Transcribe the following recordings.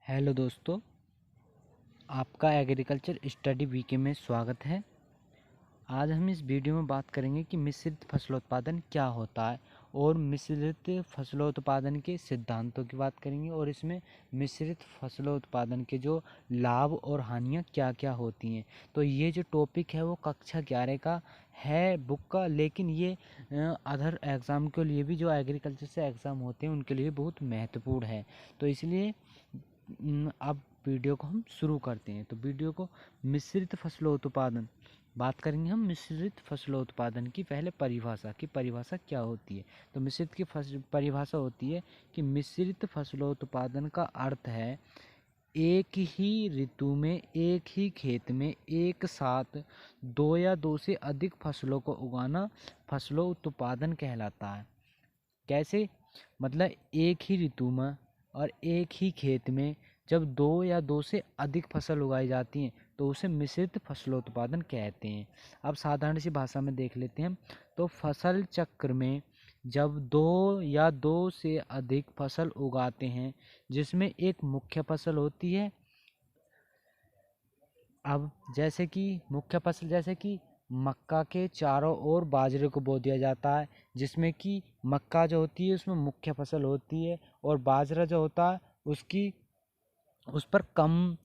Hello दोस्तों, आपका agriculture study VK में स्वागत है। आज हम इस वीडियो में बात करेंगे कि मिश्रित फसलोत्पादन क्या होता है और मिश्रित फसलोत्पादन के सिद्धांतों की बात करेंगे और इसमें मिश्रित फसलोत्पादन के जो लाभ और हानियां क्या क्या होती हैं। तो ये जो टॉपिक है वो कक्षा 11 का है बुक का, लेकिन ये अदर एग्ज़ाम के लिए भी, जो एग्रीकल्चर से एग्ज़ाम होते हैं उनके लिए बहुत महत्वपूर्ण है। तो इसलिए अब वीडियो को हम शुरू करते हैं। तो वीडियो को मिश्रित फसलोत्पादन बात करेंगे हम। मिश्रित फसलोत्पादन की पहले परिभाषा क्या होती है। तो मिश्रित की परिभाषा होती है कि मिश्रित फसलोत्पादन का अर्थ है एक ही ऋतु में एक ही खेत में एक साथ दो या दो से अधिक फसलों को उगाना फसलोत्पादन कहलाता है। कैसे? मतलब एक ही ऋतु में और एक ही खेत में जब दो या दो से अधिक फसल उगाई जाती हैं तो उसे मिश्रित फसलोत्पादन कहते हैं। अब साधारण सी भाषा में देख लेते हैं। तो फसल चक्र में जब दो या दो से अधिक फसल उगाते हैं जिसमें एक मुख्य फसल होती है। अब जैसे कि मुख्य फसल, जैसे कि मक्का के चारों ओर बाजरे को बो दिया जाता है, जिसमें कि मक्का जो होती है उसमें मुख्य फसल होती है और बाजरा जो होता है उसकी उस पर कम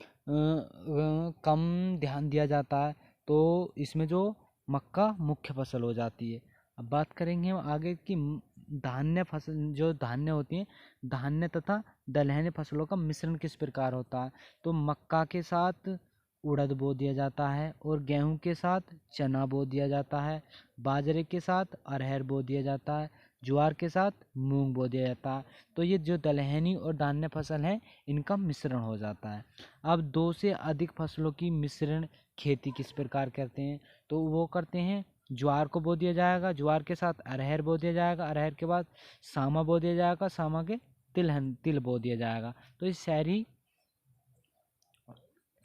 ध्यान दिया जाता है। तो इसमें जो मक्का मुख्य फसल हो जाती है। अब बात करेंगे हम आगे की धान्य फसल, जो धान्य होती हैं, धान्य तथा दलहनी फसलों का मिश्रण किस प्रकार होता है। तो मक्का के साथ उड़द बो दिया जाता है और गेहूं के साथ चना बो दिया जाता है, बाजरे के साथ अरहर बो दिया जाता है, ज्वार के साथ मूंग बो दिया जाता है। तो ये जो दलहनी और धान्य फसल है इनका मिश्रण हो जाता है। अब दो से अधिक फसलों की मिश्रण खेती किस प्रकार करते हैं। तो वो करते हैं, ज्वार को बो दिया जाएगा, ज्वार के साथ अरहर बो दिया जाएगा, अरहर के बाद सामा बो दिया जाएगा, सामा के तिल बो दिया जाएगा। तो ये सारी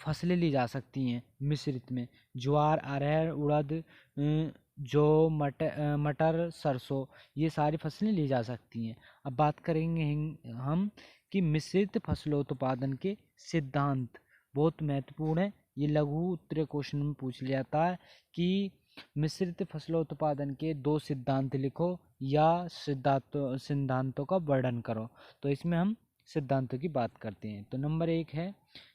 फसलें ली जा सकती हैं मिश्रित में। ज्वार, अरहर, उड़द, जौ, मटर, सरसों, ये सारी फसलें ली जा सकती हैं। अब बात करेंगे हम कि मिश्रित फसलोत्पादन के सिद्धांत बहुत महत्वपूर्ण है। ये लघु उत्तरीय क्वेश्चन में पूछ लिया जाता है कि मिश्रित फसलोत्पादन के दो सिद्धांत लिखो या सिद्धांतों का वर्णन करो। तो इसमें हम सिद्धांतों की बात करते हैं। तो नंबर 1 है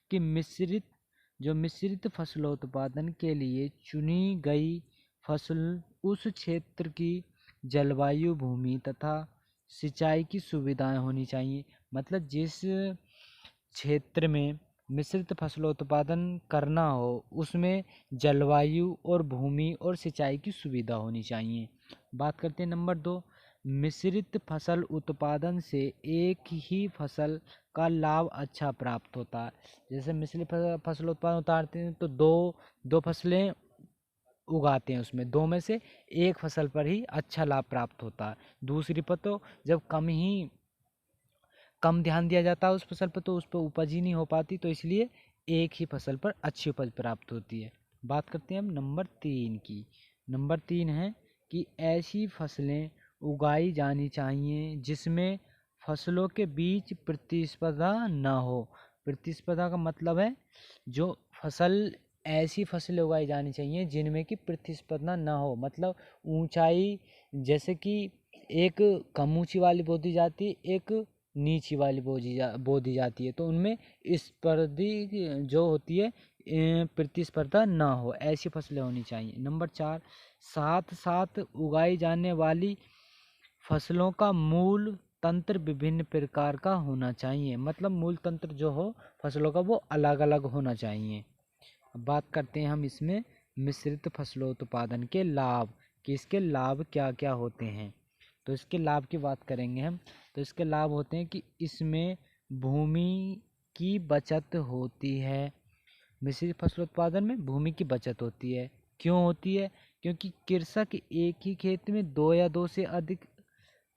कि मिश्रित फसलोत्पादन के लिए चुनी गई फसल उस क्षेत्र की जलवायु, भूमि तथा सिंचाई की सुविधाएं होनी चाहिए। मतलब जिस क्षेत्र में मिश्रित फसलोत्पादन करना हो उसमें जलवायु और भूमि और सिंचाई की सुविधा होनी चाहिए। बात करते हैं नंबर 2। मिश्रित फसल उत्पादन से एक ही फसल का लाभ अच्छा प्राप्त होता है। जैसे मिश्रित फसल उत्पादन उतारते हैं तो दो फसलें उगाते हैं, उसमें दो में से एक फसल पर ही अच्छा लाभ प्राप्त होता है। दूसरी पर तो जब कम ध्यान दिया जाता है उस फसल पर तो उस पर उपज ही नहीं हो पाती, तो इसलिए एक ही फसल पर अच्छी उपज प्राप्त होती है। बात करते हैं हम नंबर 3 की। नंबर 3 है कि ऐसी फसलें उगाई जानी चाहिए जिसमें फसलों के बीच प्रतिस्पर्धा न हो। प्रतिस्पर्धा का मतलब है जो ऐसी फसलें उगाई जानी चाहिए जिनमें कि प्रतिस्पर्धा न हो। मतलब ऊंचाई, जैसे कि एक कम ऊंची वाली बो दी जाती है, एक नीची वाली बो दी जाती है, तो उनमें स्पर्धी जो होती है प्रतिस्पर्धा ना हो, ऐसी फसलें होनी चाहिए। नंबर 4, साथ साथ उगाई जाने वाली फसलों का मूल तंत्र विभिन्न प्रकार का होना चाहिए। मतलब मूल तंत्र जो हो फसलों का वो अलग अलग होना चाहिए। अब बात करते हैं हम इसमें मिश्रित फसलोत्पादन के लाभ, कि इसके लाभ क्या क्या होते हैं। तो इसके लाभ की बात करेंगे हम। तो इसके लाभ होते हैं कि इसमें भूमि की बचत होती है। मिश्रित फसलोत्पादन में भूमि की बचत होती है। क्यों होती है? क्योंकि कृषक एक ही खेत में दो या दो से अधिक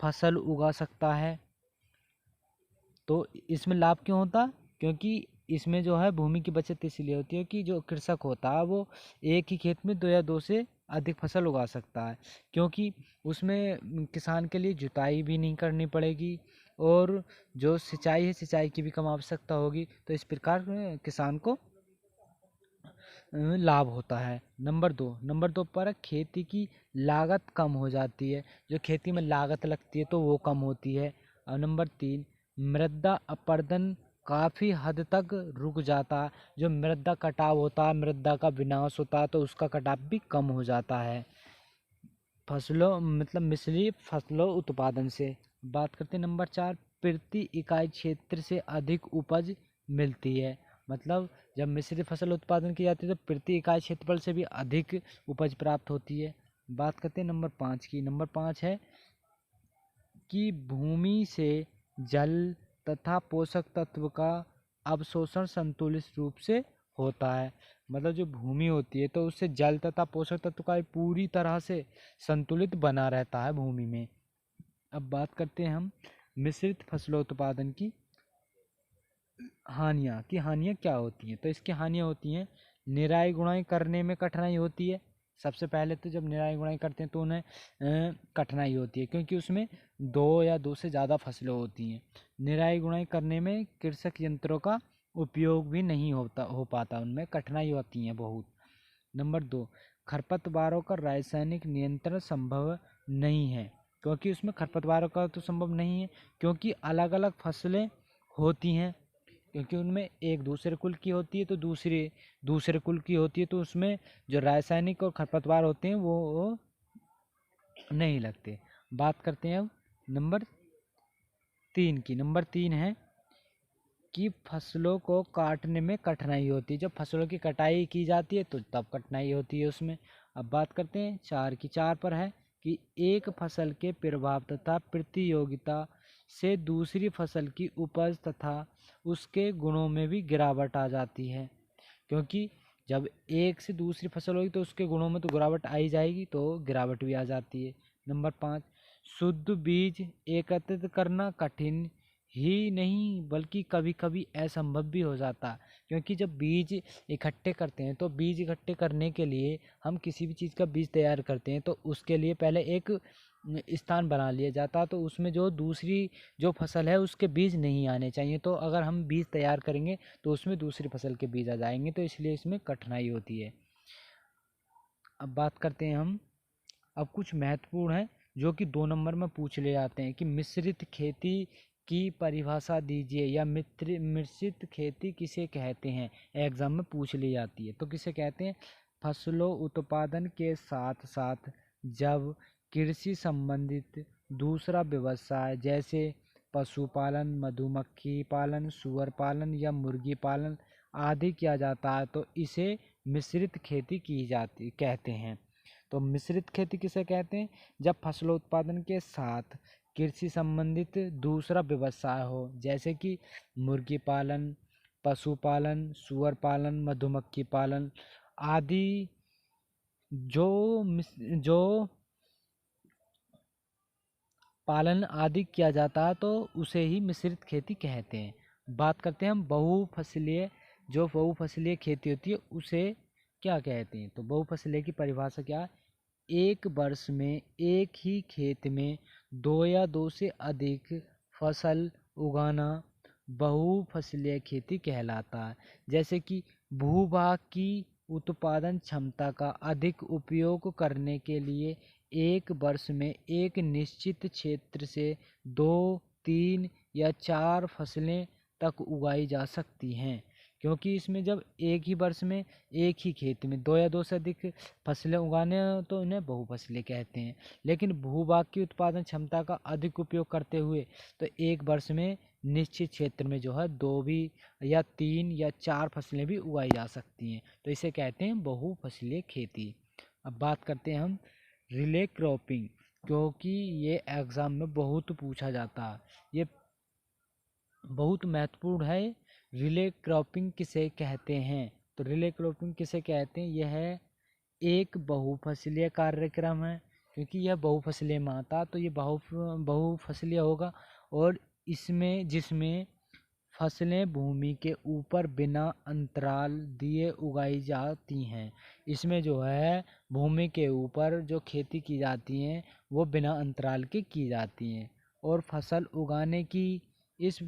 फसल उगा सकता है। तो इसमें लाभ क्यों होता? क्योंकि इसमें जो है भूमि की बचत इसलिए होती है कि जो कृषक होता है वो एक ही खेत में दो या दो से अधिक फसल उगा सकता है, क्योंकि उसमें किसान के लिए जुताई भी नहीं करनी पड़ेगी, और जो सिंचाई है सिंचाई की भी कम आवश्यकता होगी। तो इस प्रकार किसान को लाभ होता है। नंबर दो पर खेती की लागत कम हो जाती है। जो खेती में लागत लगती है तो वो कम होती है। और नंबर 3, मृदा अपरदन काफ़ी हद तक रुक जाता है। जो मृदा कटाव होता है, मृदा का विनाश होता है, तो उसका कटाव भी कम हो जाता है। फसलों मतलब मिश्रित फसलों उत्पादन से बात करते हैं। नंबर 4, प्रति इकाई क्षेत्र से अधिक उपज मिलती है। मतलब जब मिश्रित फसल उत्पादन की जाती है तो प्रति इकाई क्षेत्रफल से भी अधिक उपज प्राप्त होती है। बात करते हैं नंबर 5 की। नंबर 5 है कि भूमि से जल तथा पोषक तत्व का अवशोषण संतुलित रूप से होता है। मतलब जो भूमि होती है तो उससे जल तथा पोषक तत्व का पूरी तरह से संतुलित बना रहता है भूमि में। अब बात करते हैं हम मिश्रित फसलों उत्पादन की हानियाँ क्या होती हैं। तो इसकी हानियाँ होती हैं, निराई गुड़ाई करने में कठिनाई होती है। सबसे पहले तो जब निराई गुड़ाई करते हैं तो उन्हें कठिनाई होती है, क्योंकि उसमें दो से ज़्यादा फसलें होती हैं। निराई गुड़ाई करने में कृषक यंत्रों का उपयोग भी नहीं हो पाता, उनमें कठिनाई होती है बहुत। नंबर 2, खरपतवारों का रासायनिक नियंत्रण संभव नहीं है, क्योंकि उसमें खरपतवारों का तो संभव नहीं है, क्योंकि अलग अलग फसलें होती हैं। क्योंकि उनमें एक दूसरे कुल की होती है तो दूसरी दूसरे कुल की होती है, तो उसमें जो रासायनिक और खरपतवार होते हैं वो नहीं लगते। बात करते हैं अब नंबर 3 की। नंबर 3 है कि फसलों को काटने में कठिनाई होती है। जब फसलों की कटाई की जाती है तो तब कठिनाई होती है उसमें। अब बात करते हैं 4 की। 4 पर है कि एक फसल के प्रभाव तथा प्रतियोगिता से दूसरी फसल की उपज तथा उसके गुणों में भी गिरावट आ जाती है। क्योंकि जब एक से दूसरी फसल होगी तो उसके गुणों में तो गिरावट आ ही जाएगी, तो गिरावट भी आ जाती है। नंबर 5, शुद्ध बीज एकत्रित करना कठिन ही नहीं बल्कि कभी कभी असंभव भी हो जाता है। क्योंकि जब बीज इकट्ठे करते हैं तो बीज इकट्ठे करने के लिए हम किसी भी चीज़ का बीज तैयार करते हैं तो उसके लिए पहले एक स्थान बना लिया जाता है, तो उसमें जो दूसरी जो फसल है उसके बीज नहीं आने चाहिए। तो अगर हम बीज तैयार करेंगे तो उसमें दूसरी फसल के बीज आ जाएंगे, तो इसलिए इसमें कठिनाई होती है। अब बात करते हैं हम, अब कुछ महत्वपूर्ण है जो कि 2 नंबर में पूछ ले जाते हैं कि मिश्रित खेती की परिभाषा दीजिए, या मिश्रित खेती किसे कहते हैं, एग्जाम में पूछ ली जाती है। तो किसे कहते हैं, फसलों उत्पादन के साथ साथ जब कृषि संबंधित दूसरा व्यवसाय जैसे पशुपालन, मधुमक्खी पालन, सूअर पालन या मुर्गी पालन आदि किया जाता है तो इसे मिश्रित खेती की जाती कहते हैं। तो मिश्रित खेती किसे कहते हैं, जब फसलों उत्पादन के साथ कृषि संबंधित दूसरा व्यवसाय हो, जैसे कि मुर्गी पालन, पशुपालन, सूअर पालन, मधुमक्खी पालन आदि। जो पालन आदि किया जाता है तो उसे ही मिश्रित खेती कहते हैं। बात करते हैं हम बहुफसलीय, जो बहुफसलीय खेती होती है उसे क्या कहते हैं। तो बहुफसलीय की परिभाषा क्या है, एक वर्ष में एक ही खेत में दो या दो से अधिक फसल उगाना बहुफसलीय खेती कहलाता है। जैसे कि भूभाग की उत्पादन क्षमता का अधिक उपयोग करने के लिए एक वर्ष में एक निश्चित क्षेत्र से 2, 3 या 4 फसलें तक उगाई जा सकती हैं। क्योंकि इसमें जब एक ही वर्ष में एक ही खेत में 2 या 2 से अधिक फसलें उगाने तो इन्हें बहुफसली कहते हैं। लेकिन भूभाग की उत्पादन क्षमता का अधिक उपयोग करते हुए तो एक वर्ष में निश्चित क्षेत्र में जो है 2 भी या 3 या 4 फसलें भी उगाई जा सकती हैं, तो इसे कहते हैं बहुफसलीय खेती। अब बात करते हैं हम रिले क्रॉपिंग, क्योंकि ये एग्ज़ाम में बहुत पूछा जाता है, ये बहुत महत्वपूर्ण है। रिले क्रॉपिंग किसे कहते हैं, तो रिले क्रॉपिंग किसे कहते हैं, यह एक बहुफसलीय कार्यक्रम है। क्योंकि यह बहुफसलीय में आता तो ये बहुफसलीय होगा। और इसमें जिसमें फसलें भूमि के ऊपर बिना अंतराल दिए उगाई जाती हैं। इसमें जो है भूमि के ऊपर जो खेती की जाती हैं वो बिना अंतराल के की जाती हैं। और फसल उगाने की इस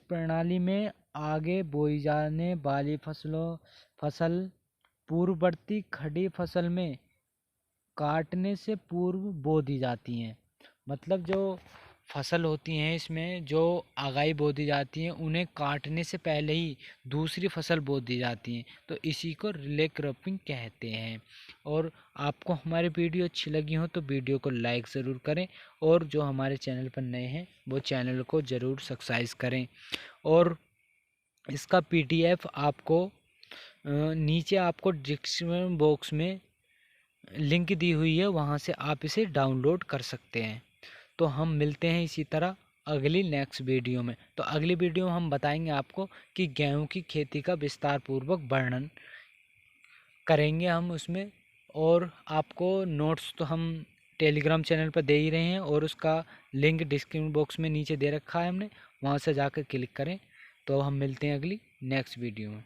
प्रणाली में आगे बोई जाने वाली फसल पूर्ववर्ती खड़ी फसल में काटने से पूर्व बो दी जाती हैं। मतलब जो फसल होती हैं इसमें जो अगाई बो दी जाती हैं उन्हें काटने से पहले ही दूसरी फसल बो दी जाती हैं, तो इसी को रिले क्रॉपिंग कहते हैं। और आपको हमारी वीडियो अच्छी लगी हो तो वीडियो को लाइक ज़रूर करें, और जो हमारे चैनल पर नए हैं वो चैनल को ज़रूर सब्सक्राइब करें। और इसका PDF आपको नीचे आपको डिस्क्रिप्शन बॉक्स में लिंक दी हुई है, वहाँ से आप इसे डाउनलोड कर सकते हैं। तो हम मिलते हैं इसी तरह अगली नेक्स्ट वीडियो में। तो अगली वीडियो में हम बताएंगे आपको कि गेहूं की खेती का विस्तार पूर्वक वर्णन करेंगे हम उसमें। और आपको नोट्स तो हम टेलीग्राम चैनल पर दे ही रहे हैं, और उसका लिंक डिस्क्रिप्शन बॉक्स में नीचे दे रखा है हमने, वहाँ से जाकर क्लिक करें। तो हम मिलते हैं अगली नेक्स्ट वीडियो में।